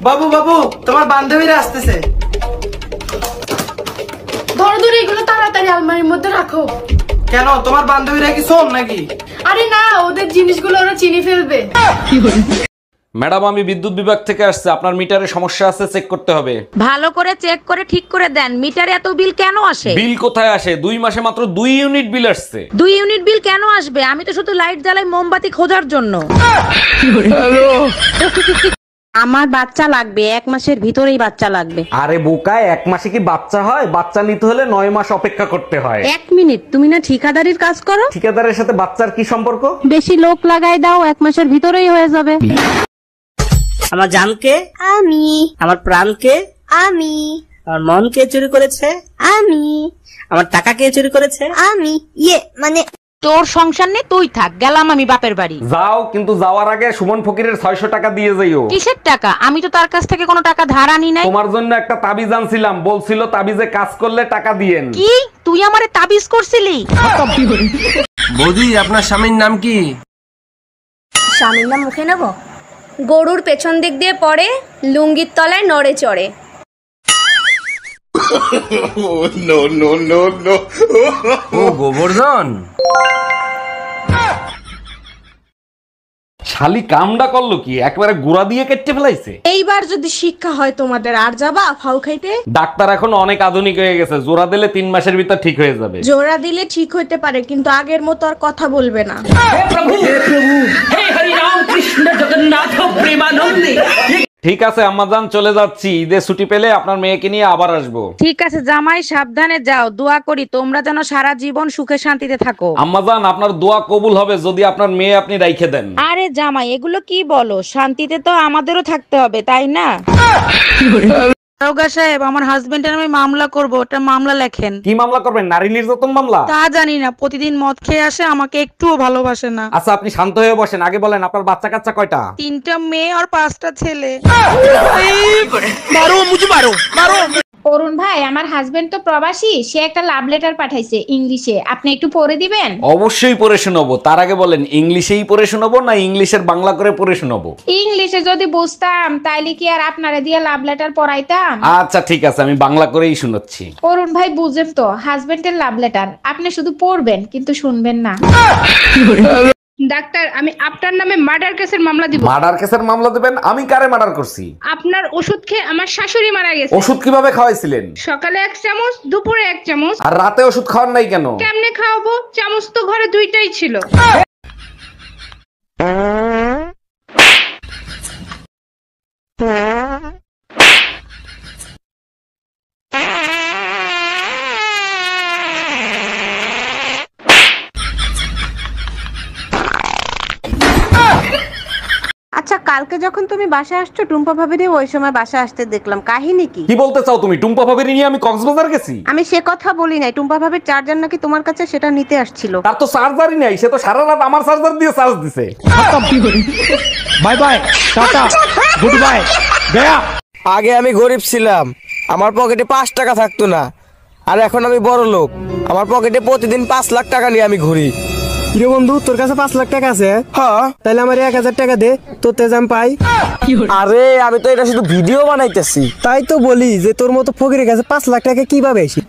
বাবু বাবু, তোমার বান্ধবীরা আসতেছে। ধরো ধরো, এগুলো তাড়াতাড়ি আলমারির মধ্যে রাখো। কেন, তোমার বান্ধবীরা কি শোন নাকি? আরে না, ওদের জিনিসগুলো ওরা চিনি ফেলবে। ম্যাডাম, আমি বিদ্যুৎ বিভাগ থেকে আসছে, আপনার মিটারে সমস্যা আছে, চেক করতে হবে। ভালো করে চেক করে ঠিক করে দেন। মিটারে এত বিল কেন আসে? বিল কোথায় আসে? 2 মাসে মাত্র 2 ইউনিট বিল আসছে। 2 ইউনিট বিল কেন আসবে? আমি তো শুধু লাইট জ্বালাই মোমবাতি খোঁজার জন্য। আমার বাচ্চা লাগবে, 1 মাসের ভিতরেই বাচ্চা লাগবে। আরে বোকায়, 1 মাসে কি বাচ্চা হয়? বাচ্চা নিতে হলে 9 মাস অপেক্ষা করতে হয়। 1 মিনিট, তুমি না ঠিকাদারির কাজ করো? ঠিকাদারের সাথে বাচ্চার কি সম্পর্ক? বেশি লোক লাগাই দাও, 1 মাসের ভিতরেই হয়ে যাবে। আমার জানকে আমি, আমার প্রাণকে আমি, আমার মনকে চুরি করেছে, আমি, আমার টাকা কে চুরি করেছে? আমি মানে তোর সংসার নেই, তুই থাক, গেলাম আমি বাপের বাড়ি। যাও, কিন্তু যাওয়ার আগে সুমন ফকিরের 600 টাকা দিয়ে যাইও। কিসের টাকা? আমি তো তার কাছ থেকে কোনো টাকা ধার আনি নাই। তোমার জন্য একটা তাবিজ আনছিলাম, বলছিল তাবিজে কাজ করলে টাকা দিয়েন। কি তুই আমারে তাবিজ করছিলি? বৌদি, আপনার স্বামীর নাম কি? স্বামীর নাম মুখে নেব? গরুর পেছন দিক দিয়ে পড়ে, লুঙ্গির তলায় নড়ে চড়ে। ও গোবর্ধন। শালি কামডা করলো কি, একবারে গুড়া দিয়ে কেটে ফেলাইছে। এইবার যদি শিক্ষা হয় তোমাদের, আর যাবা ফাউ খাইতে? ডাক্তার এখন অনেক আধুনিক হয়ে গেছে, জোড়া দিলে 3 মাসের ভিতর ঠিক হয়ে যাবে। জোড়া দিলে ঠিক হইতে পারে, কিন্তু আগের মতো আর কথা বলবে না। ঠিক আছে আম্মাজান, চলে যাচ্ছি। ঈদের ছুটি পেলে আপনার মেয়েকে নিয়ে আবার আসবো। ঠিক আছে জামাই, সাবধানে যাও। দোয়া করি তোমরা যেন সারা জীবন সুখে শান্তিতে থাকো। আম্মাজান, আপনার দোয়া কবুল হবে যদি আপনার মেয়ে আপনি রাইখে দেন। আরে জামাই, এগুলো কি বলো? শান্তিতে তো আমাদেরও থাকতে হবে, তাই না? দারোগা সাহেব, আমার হাজবেন্ডের নামে মামলা করব, ওটা মামলা লেখেন। কি মামলা করবেন? নারী নির্যাতন মামলা? তা জানি না, প্রতিদিন মদ খেয়ে আসে, আমাকে একটুও ভালোবাসে না। আচ্ছা, আপনি শান্ত হয়ে বসেন, আগে বলেন আপনার বাচ্চা কাচ্চা কয়টা? 3টা মেয়ে আর 5টা ছেলে। অরুণ ভাই, আমার হাজবেন্ড তো প্রবাসী, সে একটা লাভ লেটার পাঠাইছে ইংলিশে, আপনি একটু পড়ে দিবেন? অবশ্যই পড়ে শোনাবো। তার আগে বলেন, ইংলিশেই পড়ে শোনাবো না ইংলিশের বাংলা করে পড়ে শোনাবো? ইংলিশে যদি বুঝতাম তাইলে কি আর আপনারে দিয়ে লাভ লেটার পড়াইতাম? আচ্ছা ঠিক আছে, আমি বাংলা করেই শোনাচ্ছি। অরুণ ভাই, বুঝেন তো, হাজবেন্ডের লাভ লেটার, আপনি শুধু পড়বেন কিন্তু শুনবেন না। ডাক্তার, আমি আপনার নামে মার্ডার কেসের মামলা দিব। মার্ডার কেসের মামলা দেবেন? আমি কারে মার্ডার করছি? আপনার ওষুধ খেয়ে আমার শাশুড়ি মারা গেছে। ওষুধ কিভাবে খাওয়াইছিলেন? সকালে 1 চামচ, দুপুরে 1 চামচ। আর রাতে ওষুধ খাওয়ার নাই কেন? কেমনে খাওয়াবো? চামচ তো ঘরে 2টাই ছিল। আচ্ছা, কালকে যখন তুমি বাসায় আসছো, টুম্পা ভাবিরে ওই সময় বাসায় আসতে দেখলাম, কাহিনী কি? কি বলতে চাও তুমি? টুম্পা ভাবির নিয়ে আমি কক্সবাজার গেছি? আমি সে কথা বলি নাই, টুম্পা ভাবির চার্জার নাকি তোমার কাছে, সেটা নিতে আসছিল। তার তো চার্জারই নাই, সে তো সারা রাত আমার চার্জার দিয়ে চার্জ দিছে। Bye bye, tata, good bye, Gaya. আগে আমি গরিব ছিলাম, আমার পকেটে 5 টাকা থাকতো না। আর এখন আমি বড় লোক, আমার পকেটে প্রতিদিন 5 লাখ টাকা নিয়ে আমি ঘুরি। কিরে বন্ধু, তোর কাছে 5 লাখ টাকা আছে? হ্যাঁ। তাহলে আমার 1000 টাকা দে, তোর তেজাম পাই। আরে আমি তো এটা শুধু ভিডিও বানাইতেছি। তাই তো বলি যে তোর মতো ফকিরের কাছে 5 লাখ টাকা কিভাবে আসি।